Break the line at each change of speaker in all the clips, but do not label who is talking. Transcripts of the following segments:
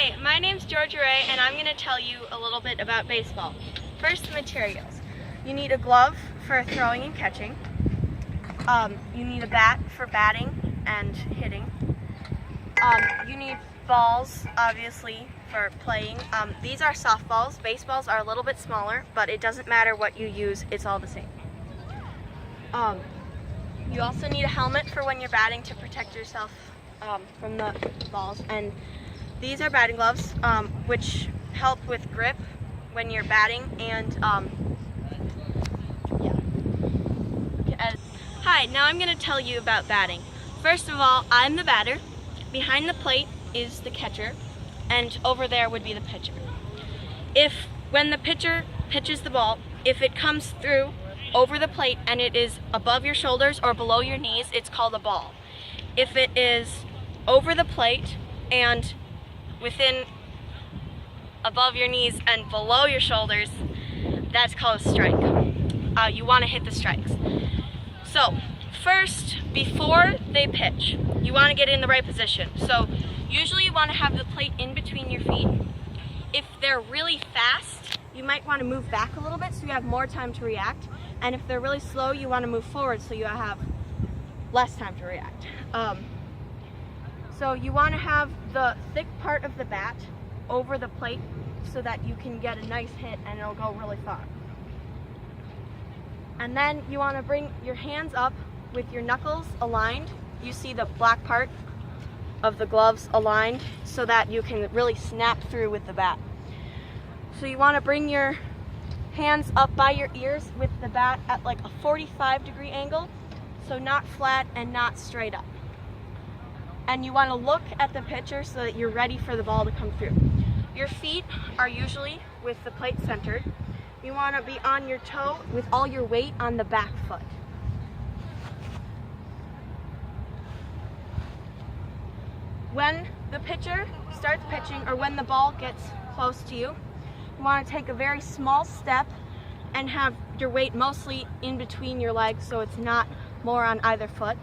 Hi, my name's G-rae and I'm going to tell you a little bit about baseball. First, the materials. You need a glove for throwing and catching. You need a bat for batting and hitting. You need balls, obviously, for playing. These are softballs. Baseballs are a little bit smaller, but it doesn't matter what you use, it's all the same. You also need a helmet for when you're batting to protect yourself from the balls. And these are batting gloves, which help with grip when you're batting. And Hi, now I'm going to tell you about batting. First of all, I'm the batter. Behind the plate is the catcher, and over there would be the pitcher. When the pitcher pitches the ball, if it comes through over the plate and it is above your shoulders or below your knees, it's called a ball. If it is over the plate and above your knees and below your shoulders, that's called a strike. You want to hit the strikes. So first, before they pitch, you want to get in the right position. So usually you want to have the plate in between your feet. If they're really fast, you might want to move back a little bit so you have more time to react. And if they're really slow, you want to move forward so you have less time to react. So you want to have the thick part of the bat over the plate so that you can get a nice hit and it'll go really far. And then you want to bring your hands up with your knuckles aligned. You see the black part of the gloves aligned so that you can really snap through with the bat. So you want to bring your hands up by your ears with the bat at like a 45-degree angle, so not flat and not straight up. And you want to look at the pitcher so that you're ready for the ball to come through. Your feet are usually with the plate centered. You want to be on your toe with all your weight on the back foot. When the pitcher starts pitching, or when the ball gets close to you, you want to take a very small step and have your weight mostly in between your legs so it's not more on either foot.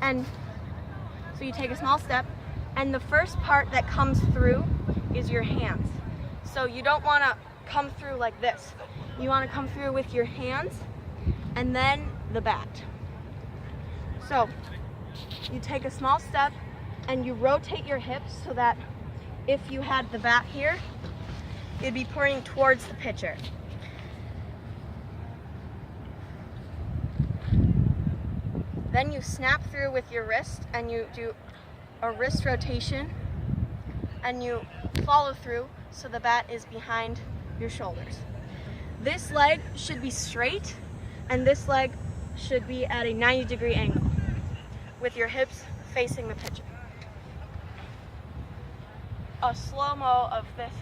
And so you take a small step, and the first part that comes through is your hands. So you don't want to come through like this. You want to come through with your hands and then the bat. So you take a small step and you rotate your hips so that if you had the bat here, it'd be pointing towards the pitcher. Then you snap through with your wrist and you do a wrist rotation and you follow through so the bat is behind your shoulders. This leg should be straight and this leg should be at a 90-degree angle with your hips facing the pitcher. A slow-mo of this.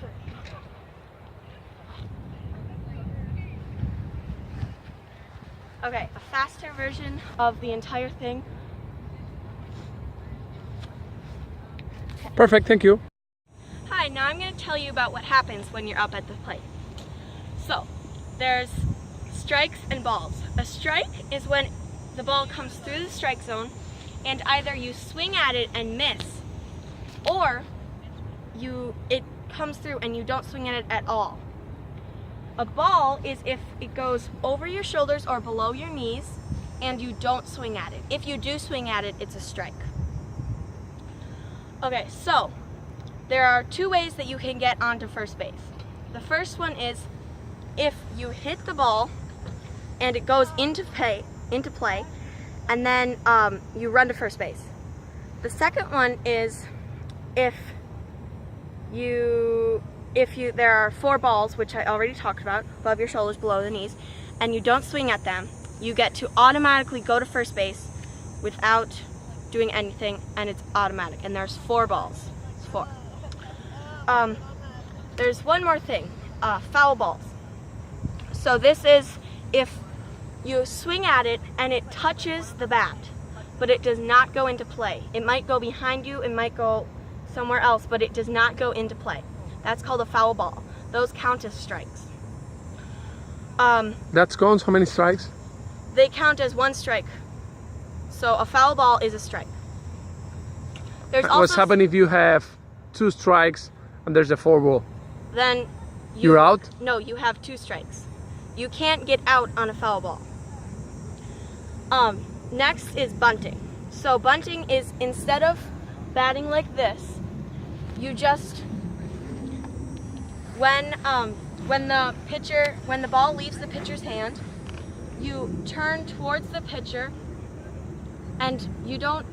Okay, a faster version of the entire thing.
Perfect, thank you.
Hi, now I'm going to tell you about what happens when you're up at the plate. So, there's strikes and balls. A strike is when the ball comes through the strike zone and either you swing at it and miss, or it comes through and you don't swing at it at all. A ball is if it goes over your shoulders or below your knees and you don't swing at it. If you do swing at it, it's a strike. Okay, so there are two ways that you can get onto first base. The first one is if you hit the ball and it goes into play, and then you run to first base. The second one is if there are 4 balls, which I already talked about, above your shoulders, below the knees, and you don't swing at them, you get to automatically go to first base without doing anything, and it's automatic. And there's 4 balls. It's 4. There's one more thing, foul balls. So this is if you swing at it and it touches the bat, but it does not go into play. It might go behind you, it might go somewhere else, but it does not go into play. That's called a foul ball. Those count as strikes.
That's counts how many strikes?
They count as 1 strike. So a foul ball is a strike. There's
What's happening if you have 2 strikes and there's a 4 ball.
Then
You're out?
No, you have 2 strikes. You can't get out on a foul ball. Next is bunting. So bunting is, instead of batting like this, you just, when the ball leaves the pitcher's hand, you turn towards the pitcher, and you don't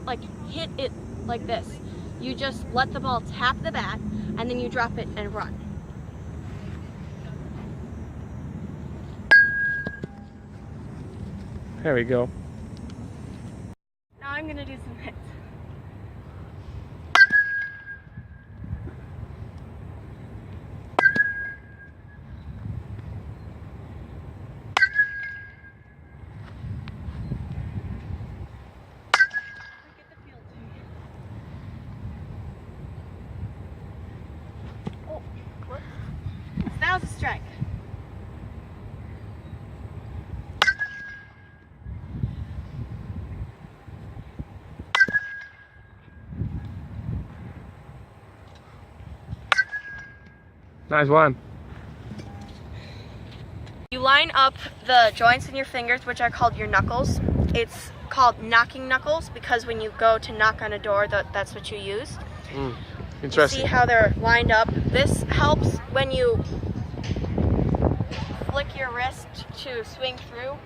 like hit it like this. You just let the ball tap the bat, and then you drop it and run.
There we go.
Now I'm gonna do some hits. Oh, whoops. So that was a strike.
Nice one.
You line up the joints in your fingers, which are called your knuckles. It's called knocking knuckles because when you go to knock on a door, that's what you use.
Interesting.
You see how they're lined up? This helps when you flick your wrist to swing through.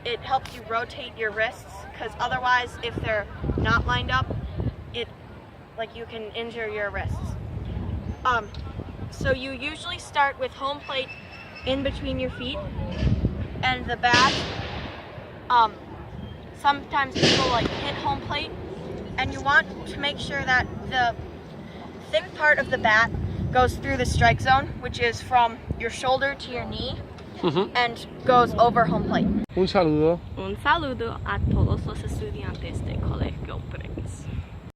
It helps you rotate your wrists because otherwise, if they're not lined up, you can injure your wrists. So you usually start with home plate in between your feet and the bat. Sometimes people hit home plate, and you want to make sure that the thick part of the bat goes through the strike zone, which is from your shoulder to your knee, and goes over home plate.
Un saludo.
Un saludo a todos los estudiantes de Colegio Prince.